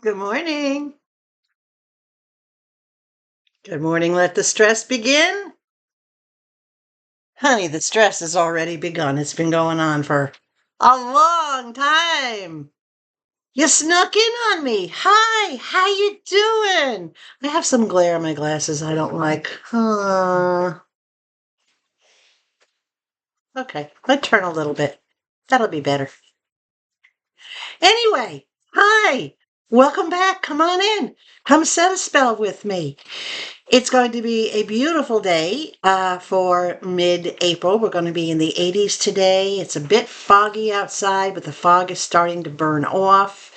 Good morning. Good morning. Let the stress begin. Honey, the stress has already begun. It's been going on for a long time. You snuck in on me. Hi, how you doing? I have some glare in my glasses I don't like. Okay, let's turn a little bit. That'll be better. Anyway, hi. Welcome back. Come on in. Come set a spell with me. It's going to be a beautiful day for mid-April. We're going to be in the 80s today. It's a bit foggy outside, but the fog is starting to burn off.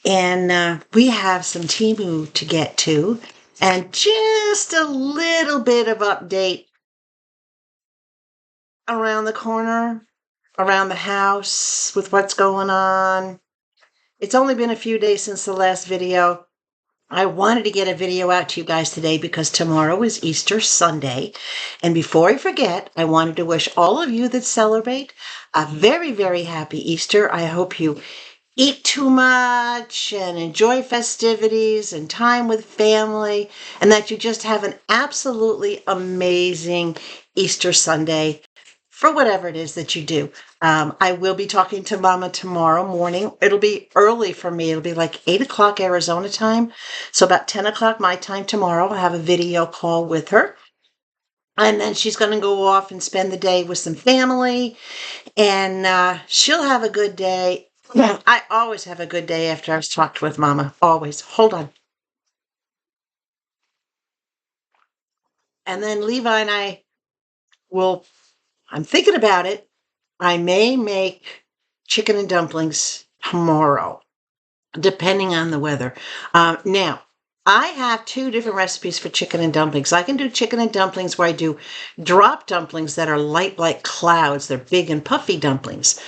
And we have some TEMU to get to. And just a little bit of update around the corner, around the house with what's going on. It's only been a few days since the last video. I wanted to get a video out to you guys today because tomorrow is Easter Sunday. And before I forget, I wanted to wish all of you that celebrate a very, very happy Easter. I hope you eat too much and enjoy festivities and time with family, and that you just have an absolutely amazing Easter Sunday for whatever it is that you do. I will be talking to Mama tomorrow morning. It'll be early for me. It'll be like 8 o'clock Arizona time. So about 10 o'clock my time tomorrow, I'll have a video call with her. And then she's going to go off and spend the day with some family. And she'll have a good day. I always have a good day after I've talked with Mama. Always. Hold on. And then Levi and I will, I'm thinking about it. I may make chicken and dumplings tomorrow, depending on the weather. Now, I have two different recipes for chicken and dumplings. I can do chicken and dumplings where I do drop dumplings that are light like clouds. They're big and puffy dumplings.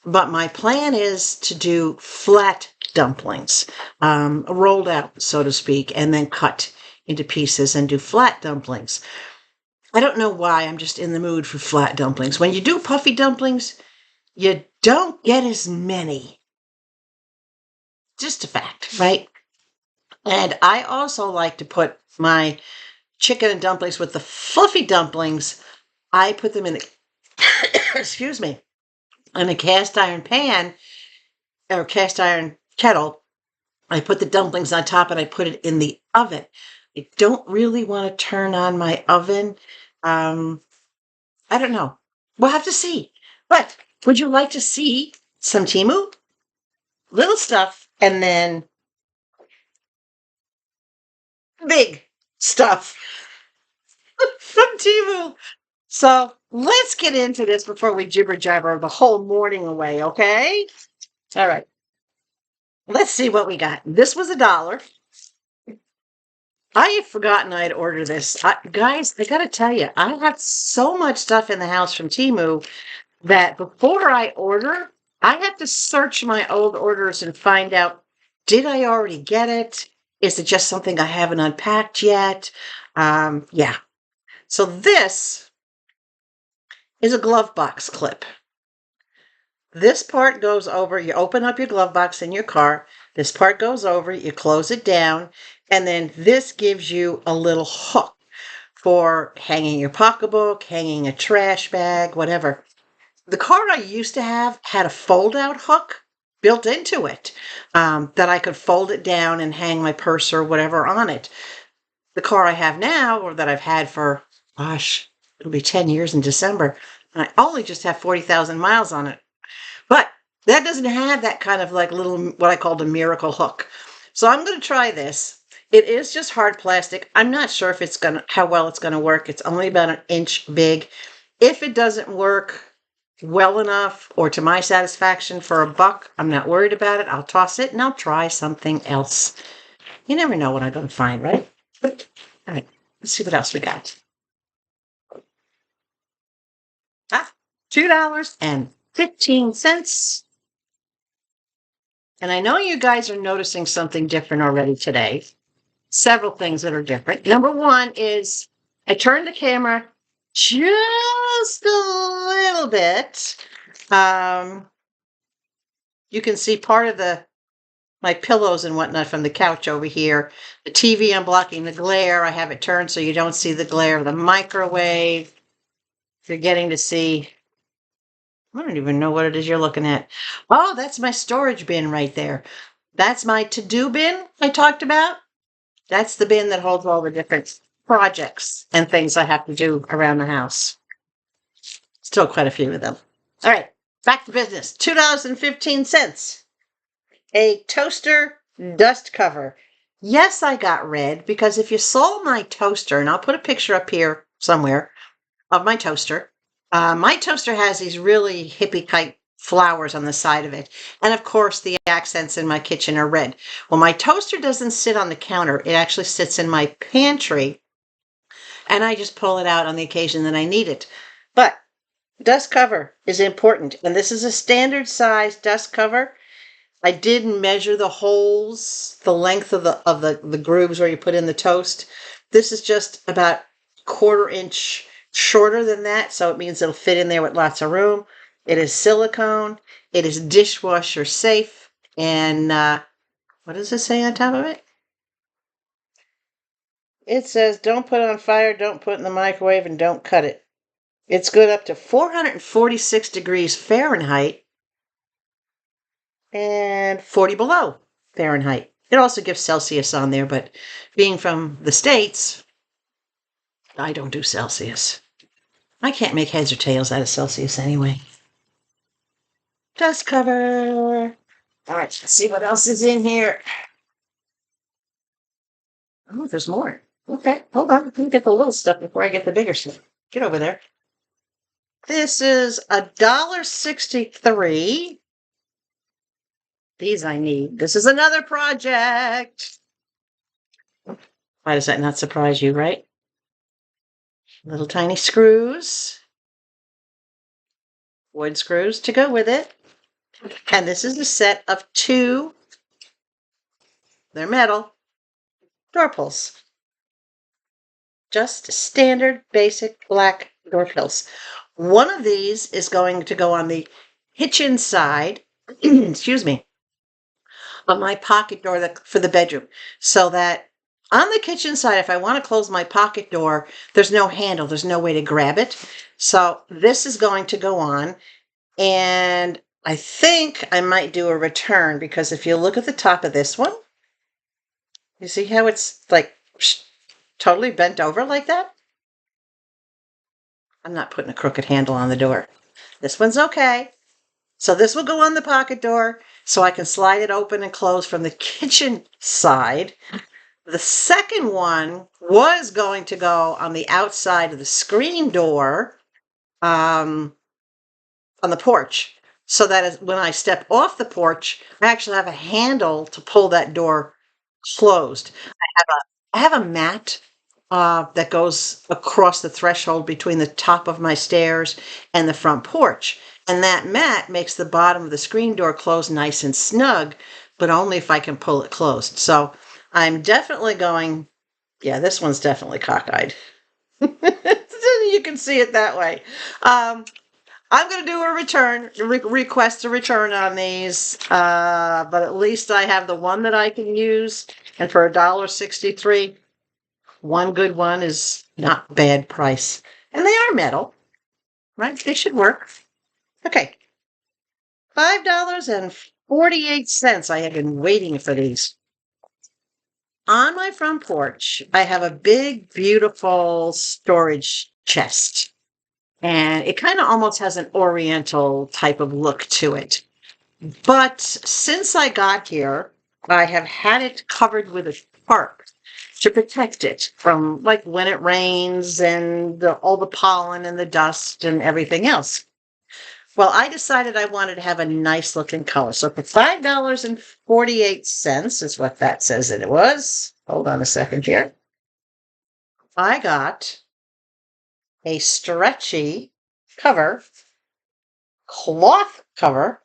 But my plan is to do flat dumplings, rolled out, so to speak, and then cut into pieces and do flat dumplings. I don't know why, I'm just in the mood for flat dumplings. When you do puffy dumplings, you don't get as many. Just a fact, right? And I also like to put my chicken and dumplings with the fluffy dumplings. I put them in the, excuse me, in a cast iron pan or cast iron kettle. I put the dumplings on top and I put it in the oven. I don't really want to turn on my oven. I don't know. We'll have to see. But would you like to see some TEMU? Little stuff and then big stuff from TEMU. So let's get into this before we jibber jabber the whole morning away, okay? All right. Let's see what we got. This was $1. I had forgotten I'd ordered this. Guys, I gotta tell you, I have so much stuff in the house from TEMU that before I order, I have to search my old orders and find out, did I already get it? Is it just something I haven't unpacked yet? Yeah. So this is a glove box clip. This part goes over, you open up your glove box in your car, this part goes over, you close it down, and then this gives you a little hook for hanging your pocketbook, hanging a trash bag, whatever. The car I used to have had a fold-out hook built into it that I could fold it down and hang my purse or whatever on it. The car I have now, or that I've had for, gosh, it'll be 10 years in December, and I only just have 40,000 miles on it. But that doesn't have that kind of like little, what I call the miracle hook. So I'm going to try this. It is just hard plastic. I'm not sure if it's how well it's going to work. It's only about 1 inch big. If it doesn't work well enough or to my satisfaction for $1, I'm not worried about it. I'll toss it and I'll try something else. You never know what I'm going to find, right? All right, let's see what else we got. $2.15. And I know you guys are noticing something different already today. Several things that are different. Number one is I turned the camera just a little bit. You can see part of the my pillows and whatnot from the couch over here. The TV, I'm blocking the glare. I have it turned so you don't see the glare. The microwave, you're getting to see. I don't even know what it is you're looking at. Oh, that's my storage bin right there. That's my to-do bin I talked about. That's the bin that holds all the different projects and things I have to do around the house. Still quite a few of them. All right, back to business. $2.15. A toaster dust cover. Yes, I got red because if you saw my toaster, and I'll put a picture up here somewhere of my toaster. My toaster has these really hippie kite flowers on the side of it. And of course, the accents in my kitchen are red. Well, my toaster doesn't sit on the counter. It actually sits in my pantry. And I just pull it out on the occasion that I need it. But dust cover is important. And this is a standard size dust cover. I did measure the holes, the length of the grooves where you put in the toast. This is just about 1/4 inch shorter than that, so it means it'll fit in there with lots of room. It is silicone. It is dishwasher safe. And what does it say on top of it? It says, don't put it on fire, don't put it in the microwave, and don't cut it. It's good up to 446 degrees Fahrenheit and 40 below Fahrenheit. It also gives Celsius on there, but being from the States, I don't do Celsius. I can't make heads or tails out of Celsius anyway. Dust cover. All right, let's see what else is in here. Oh, there's more. Okay, hold on. Let me get the little stuff before I get the bigger stuff. Get over there. This is $1.63. These I need. This is another project. Why does that not surprise you, right? Little tiny screws. Wood screws to go with it. And this is a set of 2. They're metal. Door pulls. Just standard, basic black door pulls. One of these is going to go on the kitchen side, excuse me, of my pocket door for the bedroom. So that on the kitchen side, if I want to close my pocket door, there's no handle. There's no way to grab it. So this is going to go on. And I think I might do a return because if you look at the top of this one, you see how it's like totally bent over like that? I'm not putting a crooked handle on the door. This one's okay. So this will go on the pocket door so I can slide it open and close from the kitchen side. The second one was going to go on the outside of the screen door on the porch. So that when I step off the porch, I actually have a handle to pull that door closed. I have a mat that goes across the threshold between the top of my stairs and the front porch. And that mat makes the bottom of the screen door close nice and snug, but only if I can pull it closed. So I'm definitely going, yeah, this one's definitely cockeyed. You can see it that way. I'm going to do a return, request a return on these, but at least I have the one that I can use. And for $1.63, one good one is not bad price. And they are metal, right? They should work. Okay. $5.48. I have been waiting for these. On my front porch, I have a big, beautiful storage chest. And it kind of almost has an oriental type of look to it. But since I got here, I have had it covered with a tarp to protect it from like when it rains and all the pollen and the dust and everything else. Well, I decided I wanted to have a nice looking color. So for $5.48 is what that says that it was. Hold on a second here. I got a stretchy cover, cloth cover,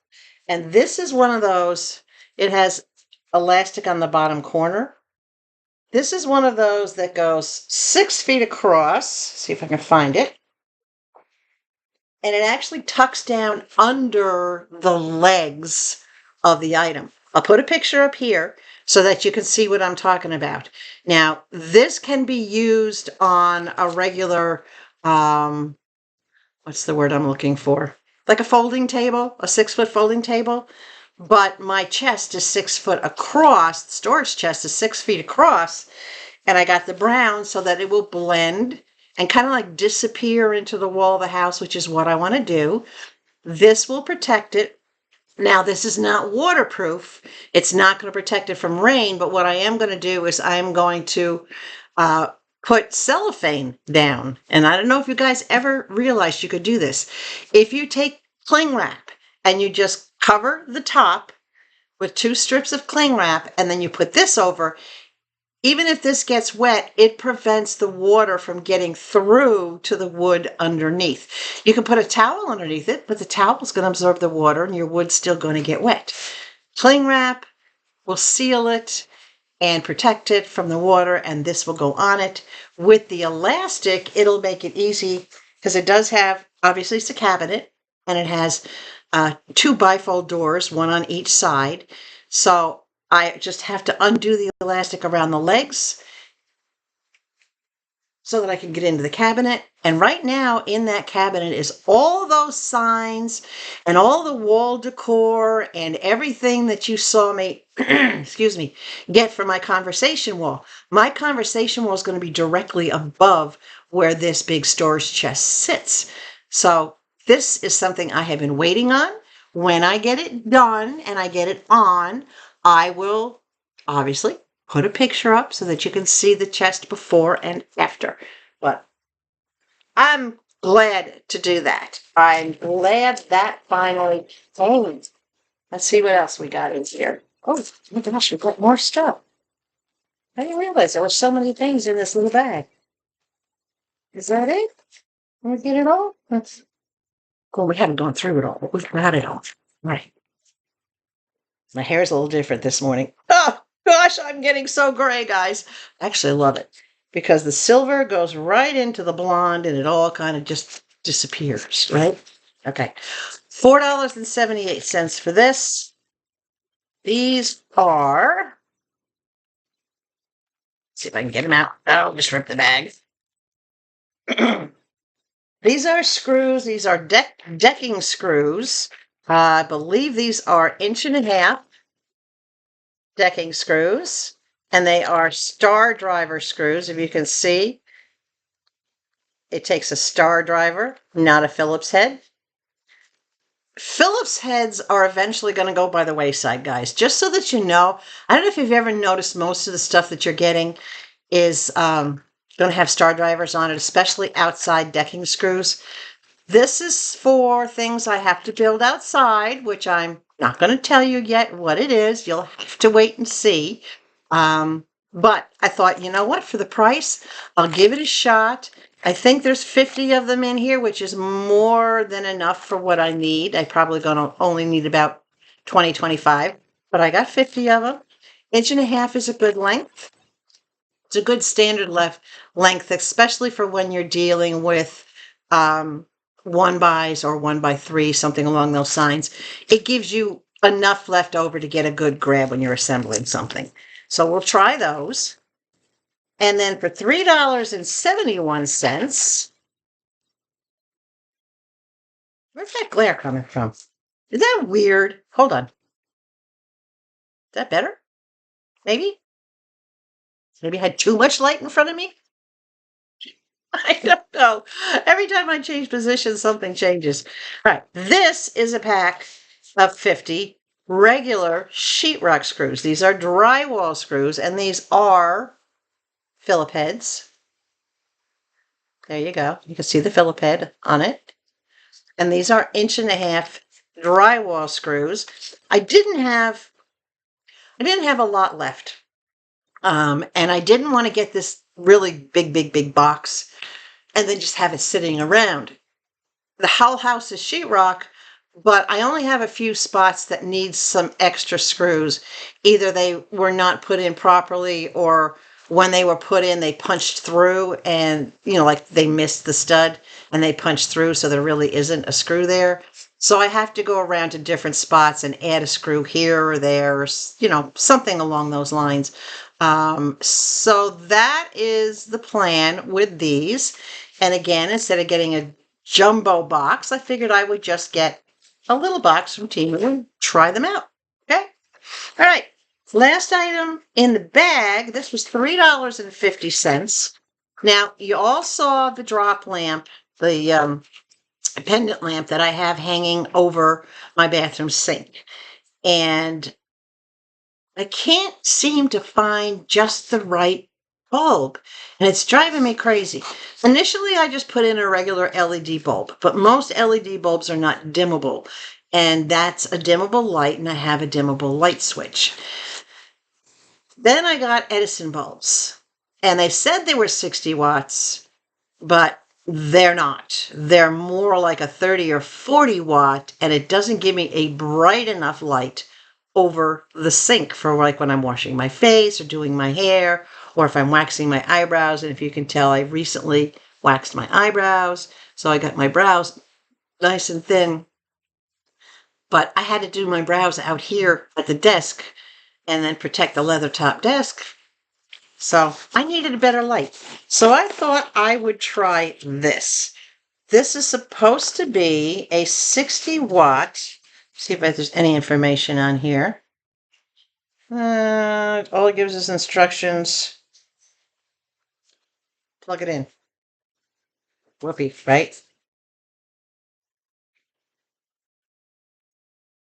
and this is one of those, it has elastic on the bottom corner. This is one of those that goes 6 feet across. See if I can find it. And it actually tucks down under the legs of the item. I'll put a picture up here so that you can see what I'm talking about. Now, this can be used on a regular, what's the word I'm looking for? Like a folding table, a 6-foot folding table. But my chest is 6 foot across, the storage chest is 6 feet across, and I got the brown so that it will blend and kind of like disappear into the wall of the house, which is what I want to do. This will protect it. Now, this is not waterproof. It's not going to protect it from rain, but what I am going to do is I am going to put cellophane down. And I don't know if you guys ever realized you could do this. If you take cling wrap and you just cover the top with 2 strips of cling wrap, and then you put this over, even if this gets wet, it prevents the water from getting through to the wood underneath. You can put a towel underneath it, but the towel is going to absorb the water and your wood's still going to get wet. Cling wrap will seal it and protect it from the water, and this will go on it. With the elastic, it'll make it easy because it does have, obviously it's a cabinet, and it has 2 bifold doors, 1 on each side. So I just have to undo the elastic around the legs so that I can get into the cabinet. And right now in that cabinet is all those signs and all the wall decor and everything that you saw me, excuse me, get for my conversation wall. My conversation wall is going to be directly above where this big storage chest sits. So this is something I have been waiting on. When I get it done and I get it on, I will obviously put a picture up so that you can see the chest before and after. But I'm glad to do that. I'm glad that finally came. Let's see what else we got in here. Oh my gosh, we've got more stuff. I didn't realize there were so many things in this little bag. Is that it? Did we get it all? That's cool. We haven't gone through it all, but we've got it all. All right. My hair is a little different this morning. Oh, gosh, I'm getting so gray, guys. I actually love it because the silver goes right into the blonde and it all kind of just disappears, right? Okay. $4.78 for this. These are, let's see if I can get them out. Oh, just rip the bag. These are screws. These are decking screws. I believe these are 1.5" decking screws, and they are star driver screws. If you can see, it takes a star driver, not a Phillips head. Phillips heads are eventually going to go by the wayside, guys. Just so that you know, I don't know if you've ever noticed most of the stuff that you're getting is going to have star drivers on it, especially outside decking screws. This is for things I have to build outside, which I'm not going to tell you yet what it is. You'll have to wait and see. But I thought, you know what? For the price, I'll give it a shot. I think there's 50 of them in here, which is more than enough for what I need. I probably going to only need about 20, 25, but I got 50 of them. 1.5" is a good length. It's a good standard length, especially for when you're dealing with 1x or 1x3, something along those lines. It gives you enough left over to get a good grab when you're assembling something. So we'll try those. And then for $3.71, where's that glare coming from? Is that weird? Hold on. Is that better? Maybe? Maybe I had too much light in front of me? I don't know. Every time I change position, something changes. All right. This is a pack of 50 regular sheetrock screws. These are drywall screws, and these are Phillip heads. There you go. You can see the Phillip head on it. And these are 1.5" drywall screws. I didn't have a lot left. And I didn't want to get this really big box and then just have it sitting around. The whole house is sheetrock, but I only have a few spots that need some extra screws. Either they were not put in properly, or when they were put in, they punched through and, like they missed the stud and they punched through, so there really isn't a screw there. So I have to go around to different spots and add a screw here or there, or, something along those lines. So that is the plan with these. And again, instead of getting a jumbo box, I figured I would just get a little box from TEMU and try them out. Okay. All right. Last item in the bag. This was $3.50. Now, you all saw the drop lamp, the pendant lamp that I have hanging over my bathroom sink. And I can't seem to find just the right bulb. And it's driving me crazy. Initially, I just put in a regular LED bulb, but most LED bulbs are not dimmable. And that's a dimmable light, and I have a dimmable light switch. Then I got Edison bulbs, and they said they were 60 watts, but they're not. They're more like a 30 or 40 watt, and it doesn't give me a bright enough light over the sink for like when I'm washing my face or doing my hair, or if I'm waxing my eyebrows. And if you can tell, I recently waxed my eyebrows, so I got my brows nice and thin. But I had to do my brows out here at the desk and then protect the leather top desk. So I needed a better light. So I thought I would try this. This is supposed to be a 60 watt. See if there's any information on here. All it gives us instructions. Plug it in. Whoopee, right?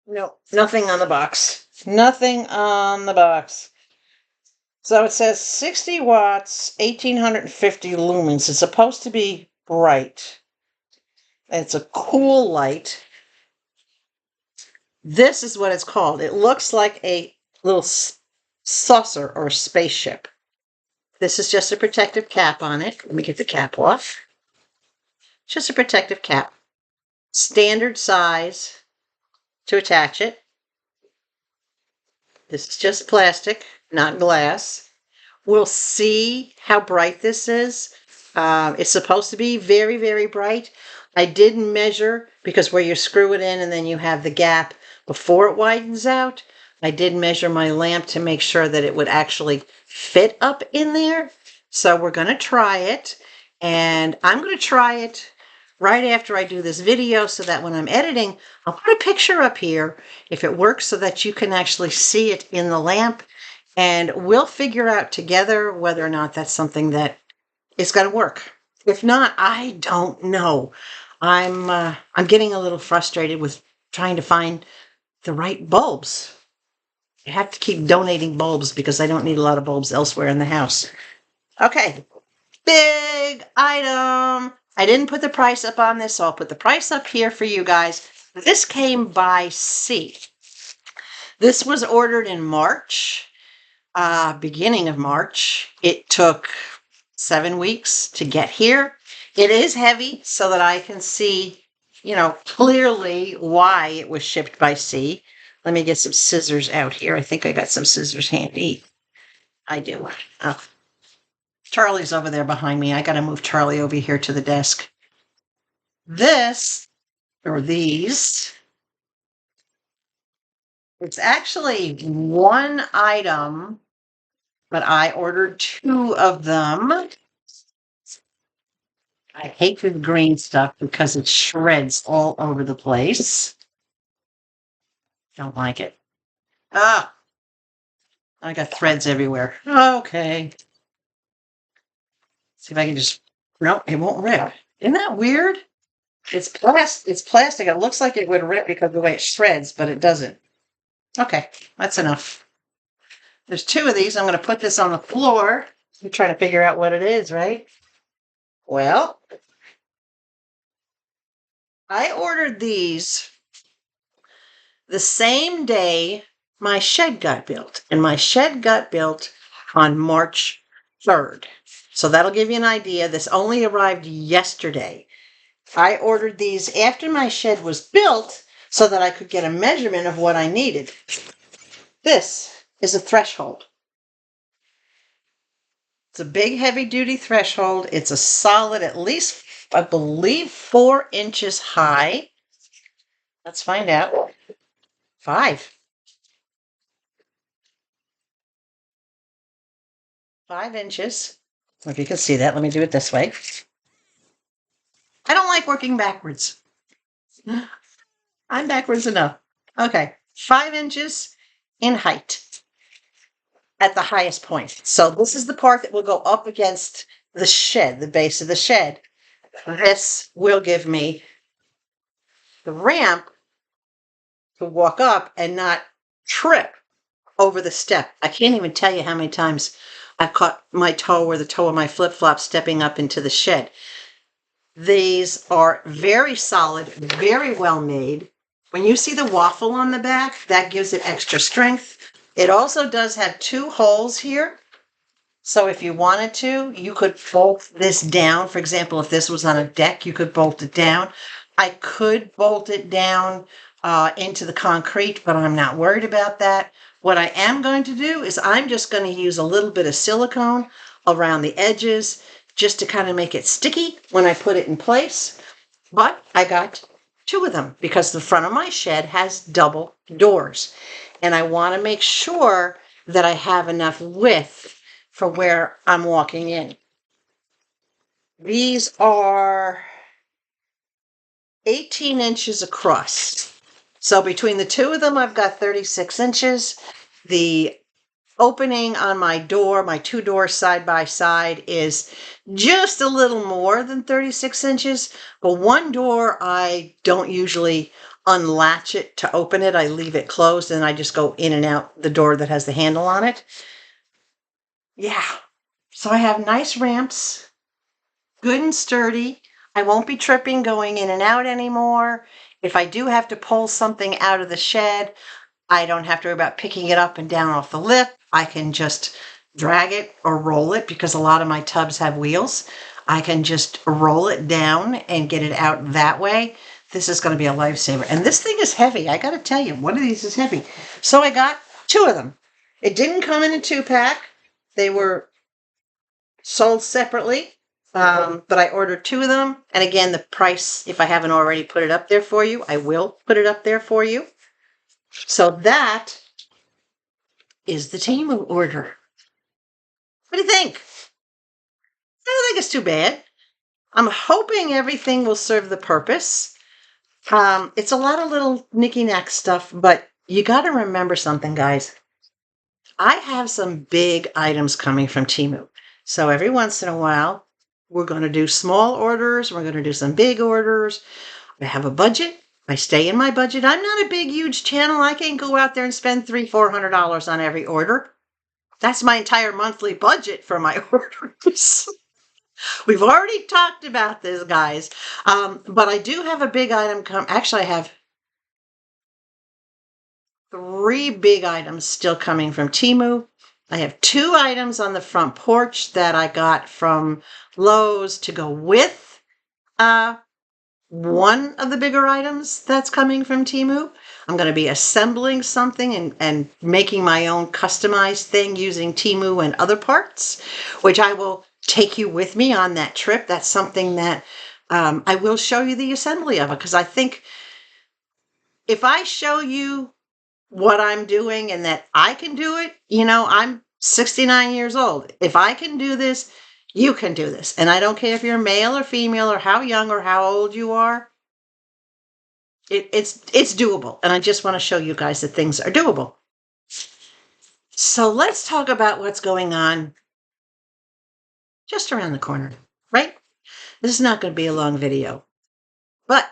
No, nothing on the box. Nothing on the box. So it says 60 watts, 1850 lumens. It's supposed to be bright. It's a cool light. This is what it's called. It looks like a little saucer or spaceship. This is just a protective cap on it. Let me get the cap off. Just a protective cap. Standard size to attach it. This is just plastic, not glass. We'll see how bright this is. It's supposed to be very, very bright. I did measure, because where you screw it in and then you have the gap before it widens out, I did measure my lamp to make sure that it would actually fit up in there. So we're going to try it, and I'm going to try it right after I do this video so that when I'm editing, I'll put a picture up here if it works so that you can actually see it in the lamp, and we'll figure out together whether or not that's something that is going to work. If not, I don't know. I'm getting a little frustrated with trying to find the right bulbs. I have to keep donating bulbs because I don't need a lot of bulbs elsewhere in the house. Okay, big item. I didn't put the price up on this, so I'll put the price up here for you guys. This came by sea. This was ordered in March, beginning of March. It took 7 weeks to get here. It is heavy so that I can see, clearly why it was shipped by sea. Let me get some scissors out here. I think I got some scissors handy. I do. Oh. Charlie's over there behind me. I got to move Charlie over here to the desk. This, or these, it's actually one item, but I ordered 2 of them. I hate the green stuff because it shreds all over the place. Don't like it. Ah, I got threads everywhere. Okay. See if I can just, no, it won't rip. Isn't that weird? It's plastic. It looks like it would rip because of the way it shreds, but it doesn't. Okay, that's enough. There's 2 of these. I'm going to put this on the floor. You're trying to figure out what it is, right? Well, I ordered these the same day my shed got built. And my shed got built on March 3rd. So that'll give you an idea. This only arrived yesterday. I ordered these after my shed was built so that I could get a measurement of what I needed. This is a threshold. It's a big, heavy-duty threshold. It's a solid, at least, I believe, 4 inches high. Let's find out. 5. 5 inches. If you can see that, let me do it this way. I don't like working backwards. I'm backwards enough. Okay, 5 inches in height at the highest point. So this is the part that will go up against the shed, the base of the shed. This will give me the ramp to walk up and not trip over the step. I can't even tell you how many times I've caught my toe or the toe of my flip-flop stepping up into the shed. These are very solid, very well made. When you see the waffle on the back, that gives it extra strength. It also does have 2 holes here. So if you wanted to, you could bolt this down. For example, if this was on a deck, you could bolt it down. I could bolt it down into the concrete, but I'm not worried about that. What I am going to do is I'm just going to use a little bit of silicone around the edges just to kind of make it sticky when I put it in place. But I got 2 of them because the front of my shed has double doors. And I want to make sure that I have enough width for where I'm walking in. These are 18 inches across. So between the 2 of them, I've got 36 inches. The opening on my door, my 2 doors side by side, is just a little more than 36 inches. But one door, I don't usually unlatch it to open it. I leave it closed and I just go in and out the door that has the handle on it. Yeah. So I have nice ramps, good and sturdy. I won't be tripping going in and out anymore. If I do have to pull something out of the shed, I don't have to worry about picking it up and down off the lip. I can just drag it or roll it because a lot of my tubs have wheels. I can just roll it down and get it out that way. This is going to be a lifesaver. And this thing is heavy. I got to tell you, one of these is heavy. So I got 2 of them. It didn't come in a 2-pack. They were sold separately. But I ordered 2 of them. And again, the price, if I haven't already put it up there for you, I will put it up there for you. So that is the TEMU order. What do you think? I don't think it's too bad. I'm hoping everything will serve the purpose. It's a lot of little knicky-knack stuff, but you got to remember something, guys. I have some big items coming from TEMU. So every once in a while, we're going to do small orders. We're going to do some big orders. I have a budget. I stay in my budget. I'm not a big, huge channel. I can't go out there and spend $300-400 on every order. That's my entire monthly budget for my orders. We've already talked about this, guys. But I do have a big item come. Actually, I have 3 big items still coming from TEMU. I have 2 items on the front porch that I got from Lowe's to go with one of the bigger items that's coming from TEMU. I'm going to be assembling something and making my own customized thing using TEMU and other parts, which I will take you with me on that trip. That's something that I will show you the assembly of it, because I think if I show you what I'm doing and that I can do it, I'm 69 years old. If I can do this, you can do this. And I don't care if you're male or female or how young or how old you are. It's doable. And I just want to show you guys that things are doable. So let's talk about what's going on just around the corner, right? This is not going to be a long video. But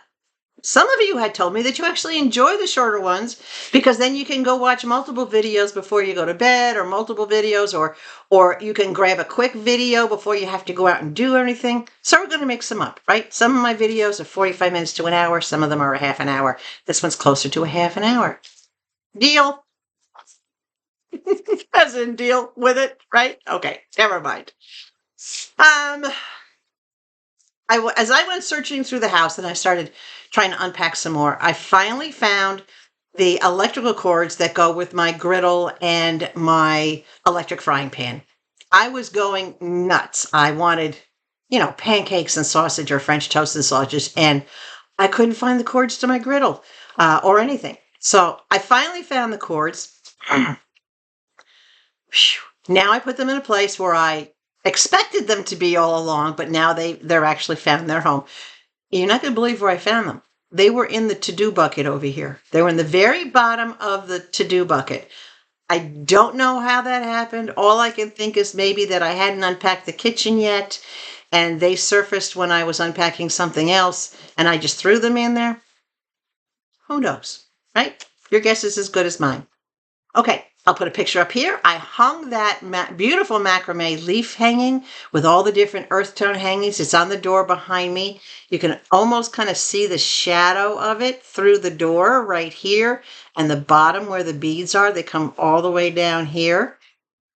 some of you had told me that you actually enjoy the shorter ones because then you can go watch multiple videos before you go to bed, or multiple videos, or you can grab a quick video before you have to go out and do anything. So we're going to mix them up, right? Some of my videos are 45 minutes to an hour. Some of them are a half an hour. This one's closer to a half an hour. Deal? As in deal with it, right? Okay, never mind. As I went searching through the house and I started trying to unpack some more, I finally found the electrical cords that go with my griddle and my electric frying pan. I was going nuts. I wanted, pancakes and sausage or French toast and sausages, and I couldn't find the cords to my griddle. or anything. So I finally found the cords. Now I put them in a place where I expected them to be all along, but now they're actually found in their home. You're not going to believe where I found them. They were in the to-do bucket over here. They were in the very bottom of the to-do bucket. I don't know how that happened. All I can think is maybe that I hadn't unpacked the kitchen yet, and they surfaced when I was unpacking something else, and I just threw them in there. Who knows, right? Your guess is as good as mine. Okay, I'll put a picture up here. I hung that beautiful macrame leaf hanging with all the different earth tone hangings. It's on the door behind me. You can almost kind of see the shadow of it through the door right here, and the bottom where the beads are, they come all the way down here.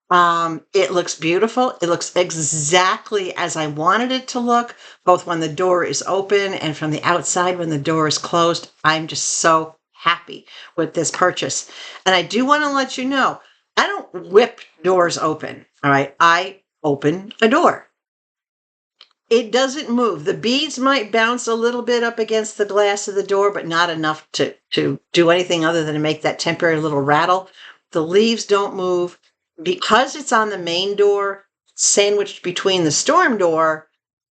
It looks beautiful. It looks exactly as I wanted it to look, both when the door is open and from the outside when the door is closed. I'm just so happy with this purchase. And I do want to let you know, I don't whip doors open. All right. I open a door. It doesn't move. The beads might bounce a little bit up against the glass of the door, but not enough to do anything other than to make that temporary little rattle. The leaves don't move. Because it's on the main door, sandwiched between the storm door,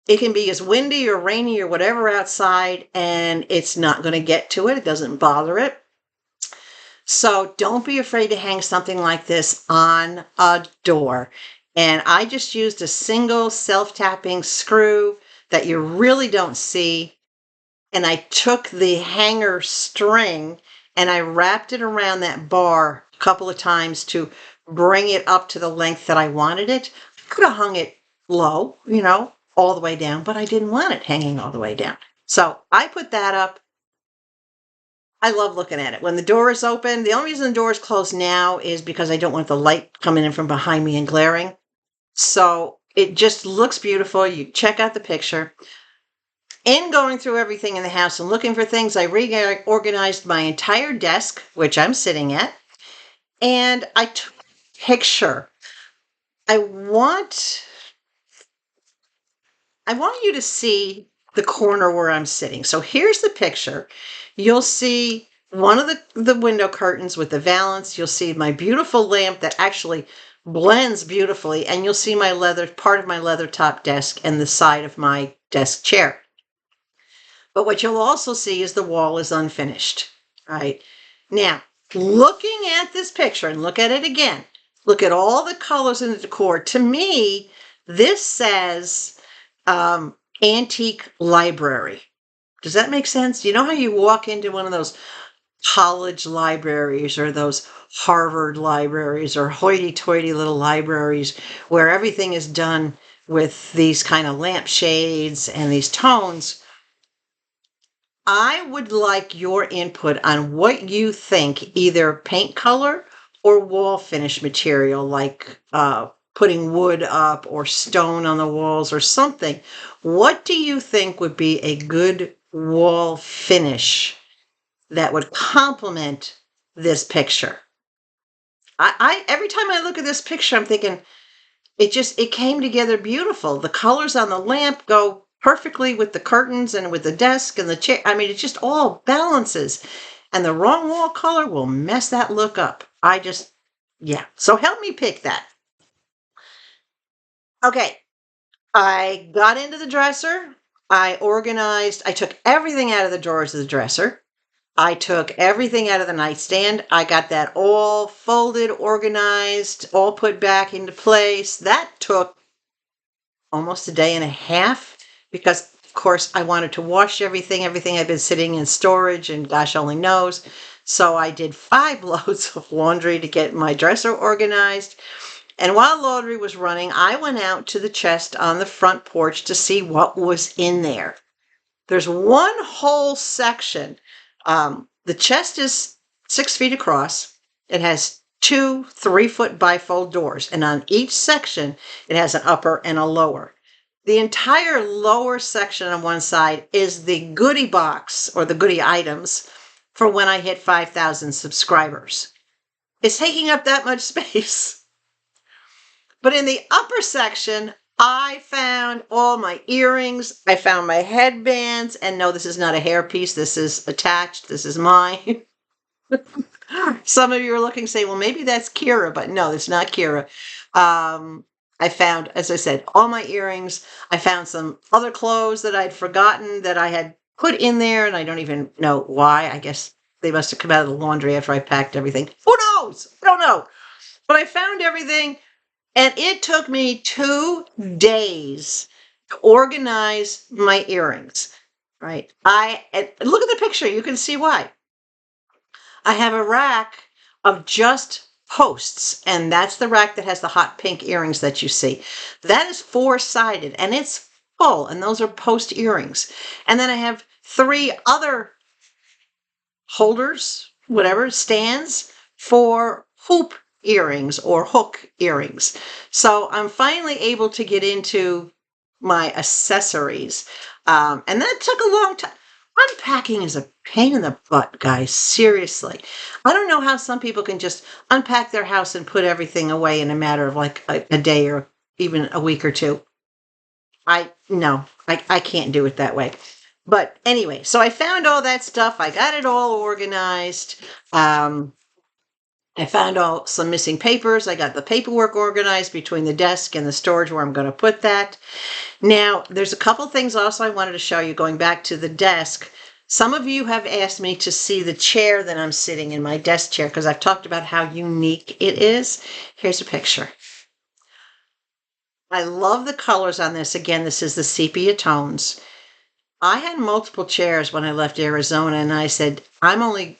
it can be as windy or rainy or whatever outside, and it's not going to get to it. It doesn't bother it. So don't be afraid to hang something like this on a door. And I just used a single self-tapping screw that you really don't see. And I took the hanger string and I wrapped it around that bar a couple of times to bring it up to the length that I wanted it. I could have hung it low, all the way down, but I didn't want it hanging all the way down. So I put that up. I love looking at it. When the door is open, the only reason the door is closed now is because I don't want the light coming in from behind me and glaring. So it just looks beautiful. You check out the picture. In going through everything in the house and looking for things, I reorganized my entire desk, which I'm sitting at, and I took a picture. I want you to see the corner where I'm sitting. So here's the picture. You'll see one of the window curtains with the valance. You'll see my beautiful lamp that actually blends beautifully, and you'll see part of my leather top desk and the side of my desk chair. But what you'll also see is the wall is unfinished, right? Now, looking at this picture, and look at it again, look at all the colors in the decor. To me, this says antique library. Does that make sense? You know how you walk into one of those college libraries or those Harvard libraries or hoity-toity little libraries where everything is done with these kind of lampshades and these tones? I would like your input on what you think, either paint color or wall finish material, like putting wood up or stone on the walls or something. What do you think would be a good wall finish that would complement this picture? I every time I look at this picture, I'm thinking it came together beautiful. The colors on the lamp go perfectly with the curtains and with the desk and the chair. I mean, it just all balances. And the wrong wall color will mess that look up. Yeah. So help me pick that. Okay. I got into the dresser. I took everything out of the drawers of the dresser. I took everything out of the nightstand. I got that all folded, organized, all put back into place. That took almost a day and a half because, of course, I wanted to wash everything. Everything had been sitting in storage and gosh only knows. So I did 5 loads of laundry to get my dresser organized. And while laundry was running, I went out to the chest on the front porch to see what was in there. There's one whole section. The chest is 6 feet across. It has 2 3-foot bifold doors, and on each section, it has an upper and a lower. The entire lower section on one side is the goodie box or the goodie items for when I hit 5,000 subscribers. It's taking up that much space. But in the upper section, I found all my earrings. I found my headbands. And no, this is not a hairpiece. This is attached. This is mine. Some of you are looking, say, well, maybe that's Kira, but no, it's not Kira. I found, as I said, all my earrings. I found some other clothes that I'd forgotten that I had put in there, and I don't even know why. I guess they must have come out of the laundry after I packed everything. Who knows? I don't know. But I found everything, and it took me 2 days to organize my earrings. Right? And look at the picture. You can see why. I have a rack of just posts, and that's the rack that has the hot pink earrings that you see. That is 4-sided, and it's full, and those are post earrings. And then I have 3 other holders, whatever, stands for hoop earrings or hook earrings. So I'm finally able to get into my accessories. And that took a long time. Unpacking is a pain in the butt, guys. Seriously. I don't know how some people can just unpack their house and put everything away in a matter of like a day or even a week or two. No, I can't do it that way. But anyway, so I found all that stuff. I got it all organized. I found some missing papers. I got the paperwork organized between the desk and the storage where I'm going to put that. Now, there's a couple things also I wanted to show you going back to the desk. Some of you have asked me to see the chair that I'm sitting in, my desk chair, because I've talked about how unique it is. Here's a picture. I love the colors on this. Again, this is the sepia tones. I had multiple chairs when I left Arizona, and I said, I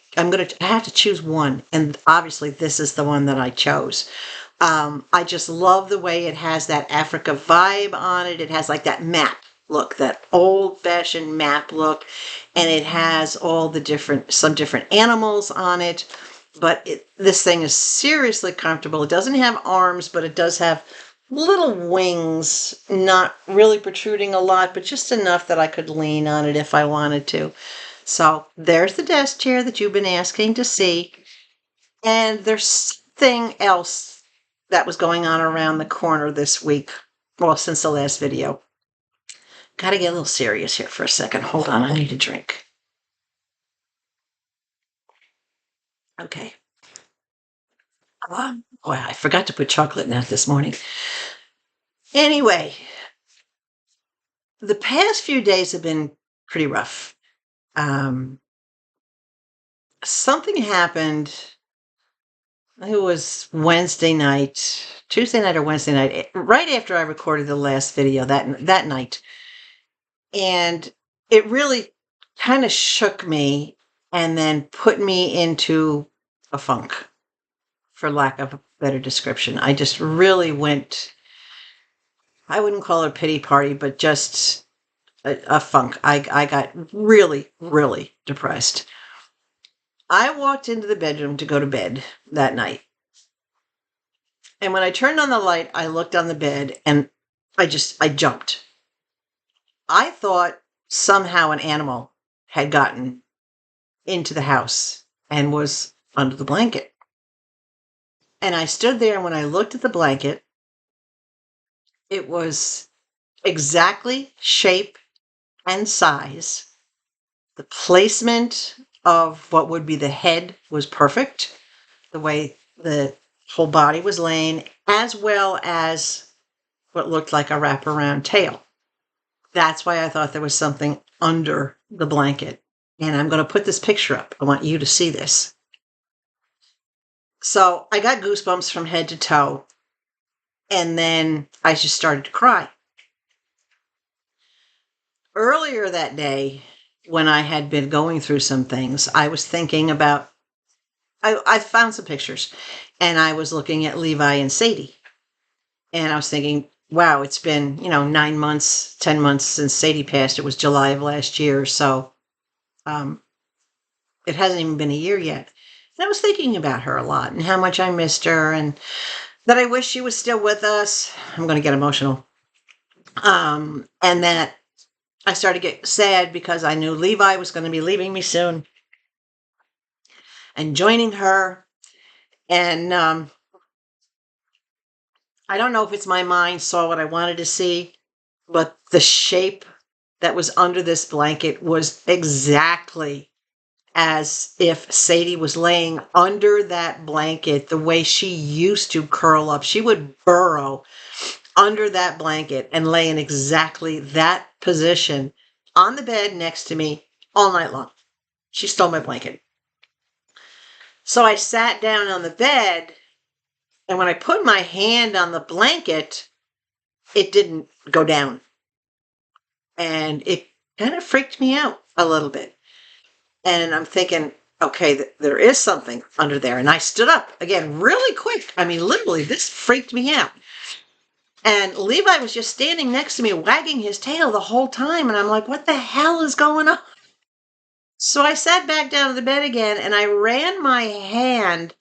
have to choose one. And obviously this is the one that I chose. I just love the way it has that Africa vibe on it. It has like that map look, that old-fashioned map look, and it has some different animals on it. But this thing is seriously comfortable. It doesn't have arms, but it does have little wings, not really protruding a lot, but just enough that I could lean on it if I wanted to. So there's the desk chair that you've been asking to see. And there's something else that was going on around the corner this week. Well, since the last video. Got to get a little serious here for a second. Hold on, I need a drink. Okay. Boy, I forgot to put chocolate in that this morning. Anyway, the past few days have been pretty rough. Something happened. It was Tuesday night or Wednesday night, right after I recorded the last video that night. And it really kind of shook me and then put me into a funk, for lack of a better description. I just really I wouldn't call it a pity party, but just a funk. I got really, really depressed. I walked into the bedroom to go to bed that night. And when I turned on the light, I looked on the bed and I jumped. I thought somehow an animal had gotten into the house and was under the blanket. And I stood there, and when I looked at the blanket, it was exactly shape and size. The placement of what would be the head was perfect. The way the whole body was laying, as well as what looked like a wraparound tail. That's why I thought there was something under the blanket. And I'm going to put this picture up. I want you to see this. So I got goosebumps from head to toe. And then I just started to cry. Earlier that day, when I had been going through some things, I was thinking about, I found some pictures, and I was looking at Levi and Sadie. And I was thinking, wow, it's been, 9 months, 10 months since Sadie passed. It was July of last year. So it hasn't even been a year yet. And I was thinking about her a lot and how much I missed her and that I wish she was still with us. I'm going to get emotional. And that I started to get sad because I knew Levi was going to be leaving me soon and joining her. And I don't know if it's my mind saw what I wanted to see, but the shape that was under this blanket was exactly as if Sadie was laying under that blanket the way she used to curl up. She would burrow under that blanket and lay in exactly that position on the bed next to me all night long. She stole my blanket. So I sat down on the bed, and when I put my hand on the blanket, it didn't go down. And it kind of freaked me out a little bit. And I'm thinking, okay, there is something under there. And I stood up again really quick. I mean, literally, this freaked me out. And Levi was just standing next to me, wagging his tail the whole time. And I'm like, what the hell is going on? So I sat back down to the bed again, and I ran my hand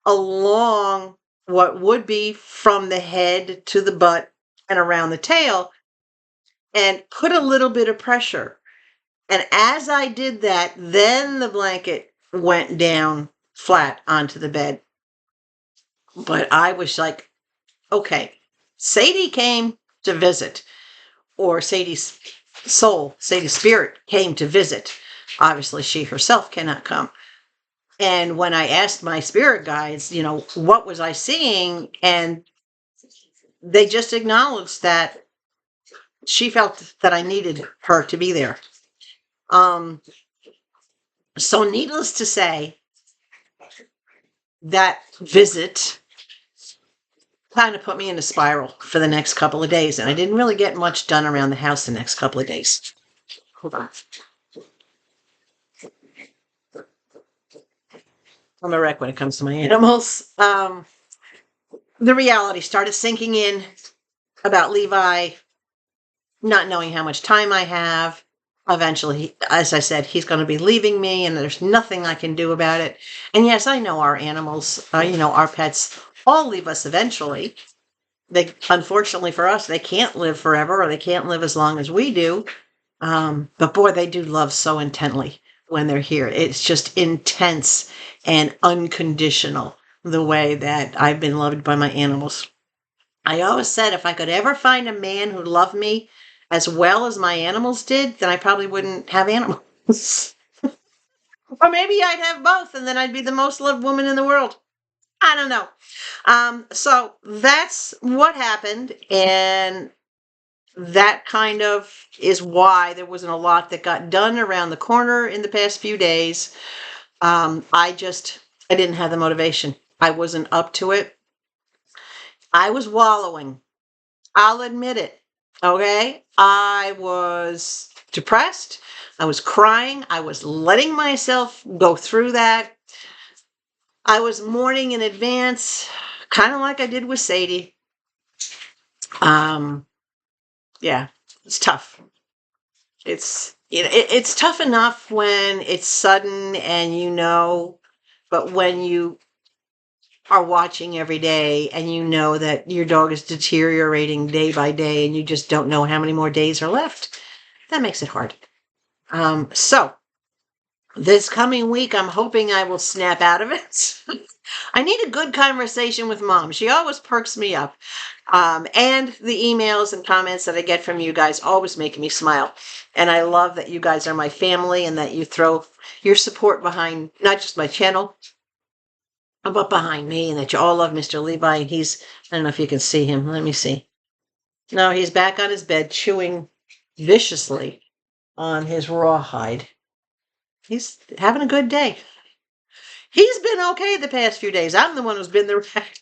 along what would be from the head to the butt and around the tail, and put a little bit of pressure. And as I did that, then the blanket went down flat onto the bed. But I was like, okay, Sadie came to visit, or Sadie's soul, Sadie's spirit came to visit. Obviously, she herself cannot come. And when I asked my spirit guides, what was I seeing? And they just acknowledged that she felt that I needed her to be there. So needless to say, that visit kind of put me in a spiral for the next couple of days. And I didn't really get much done around the house the next couple of days. Hold on. I'm a wreck when it comes to my animals. The reality started sinking in about Levi, not knowing how much time I have. Eventually, as I said, he's going to be leaving me, and there's nothing I can do about it. And yes, I know our animals, our pets all leave us eventually. Unfortunately for us, they can't live forever, or they can't live as long as we do. But boy, they do love so intently when they're here. It's just intense and unconditional, the way that I've been loved by my animals. I always said if I could ever find a man who loved me as well as my animals did, then I probably wouldn't have animals. Or maybe I'd have both, and then I'd be the most loved woman in the world. I don't know. So that's what happened, and that kind of is why there wasn't a lot that got done around the corner in the past few days. I didn't have the motivation. I wasn't up to it. I was wallowing. I'll admit it. Okay? I was depressed. I was crying. I was letting myself go through that. I was mourning in advance, kind of like I did with Sadie. Yeah, it's tough. It's tough enough when it's sudden and but when you are watching every day and you know that your dog is deteriorating day by day and you just don't know how many more days are left, that makes it hard. So this coming week, I'm hoping I will snap out of it. I need a good conversation with Mom. She always perks me up. And the emails and comments that I get from you guys always make me smile. And I love that you guys are my family and that you throw your support behind not just my channel, but behind me, and that you all love Mr. Levi. And I don't know if you can see him. Let me see. No, he's back on his bed chewing viciously on his rawhide. He's having a good day. He's been okay the past few days. I'm the one who's been the wreck.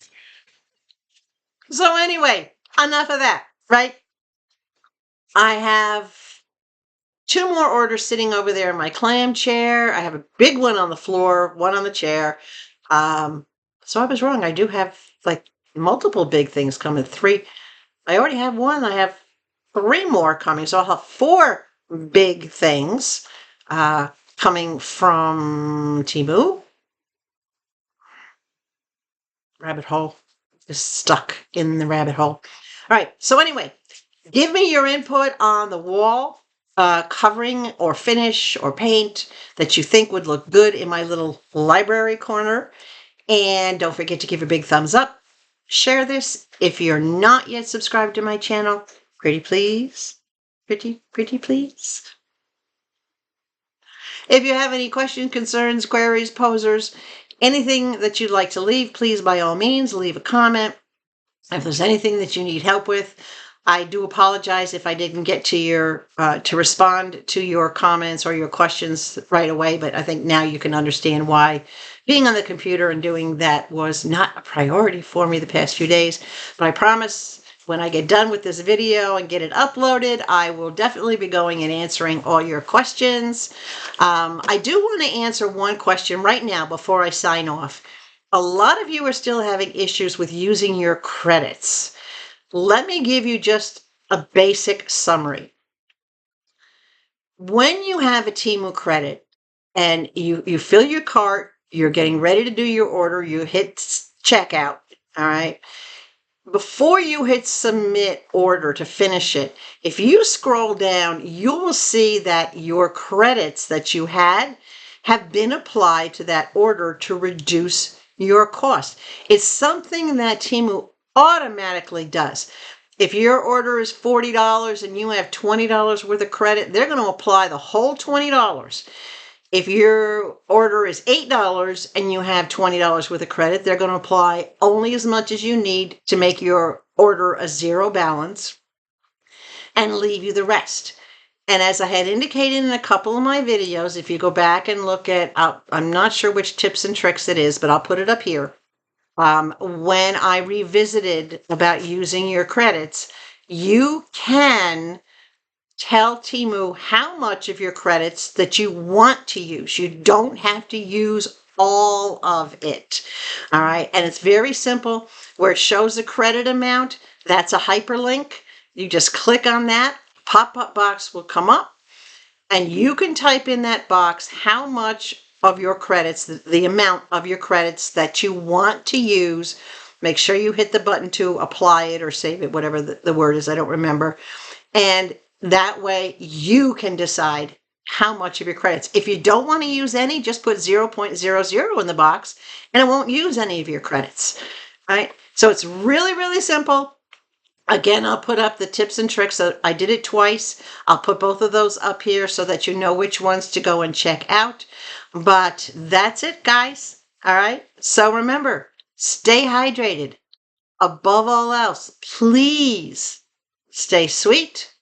So anyway, enough of that, right? I have 2 more orders sitting over there in my clam chair. I have a big one on the floor, one on the chair. So I was wrong. I do have multiple big things coming. 3. I already have 1. I have 3 more coming. So I'll have 4 big things coming from TEMU. Rabbit hole. Just stuck in the rabbit hole. All right. So anyway, give me your input on the wall covering or finish or paint that you think would look good in my little library corner. And don't forget to give a big thumbs up. Share this If you're not yet subscribed to my channel, pretty please. Pretty please. If you have any questions, concerns, queries, posers, anything that you'd like to leave, please, by all means, leave a comment. If there's anything that you need help with, I do apologize if I didn't get to to respond to your comments or your questions right away, but I think now you can understand why being on the computer and doing that was not a priority for me the past few days. But I promise when I get done with this video and get it uploaded, I will definitely be going and answering all your questions. I do want to answer one question right now before I sign off. A lot of you are still having issues with using your credits. Let me give you just a basic summary. When you have a TEMU credit and you fill your cart, you're getting ready to do your order, you hit checkout, all right? Before you hit submit order to finish it, if you scroll down, you will see that your credits that you had have been applied to that order to reduce your cost. It's something that TEMU automatically does. If your order is $40 and you have $20 worth of credit, they're going to apply the whole $20. If your order is $8 and you have $20 worth of credit, they're going to apply only as much as you need to make your order a zero balance and leave you the rest. And as I had indicated in a couple of my videos, if you go back and look at, I'm not sure which tips and tricks it is, but I'll put it up here. When I revisited about using your credits, you can tell TEMU how much of your credits that you want to use. You don't have to use all of it. All right. And it's very simple. Where it shows the credit amount, that's a hyperlink. You just click on that. Pop-up box will come up and you can type in that box how much of your credits, the amount of your credits that you want to use. Make sure you hit the button to apply it or save it, whatever the word is. I don't remember. And that way you can decide how much of your credits. If you don't want to use any, just put 0.00 in the box and it won't use any of your credits, right? So it's really, really simple. Again, I'll put up the tips and tricks. I did it twice. I'll put both of those up here so that you know which ones to go and check out. But that's it, guys. All right. So remember, stay hydrated. Above all else, please stay sweet.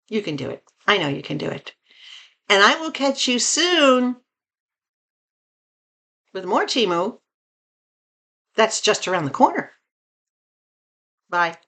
You can do it. I know you can do it. And I will catch you soon with more TEMU. That's just around the corner. Bye.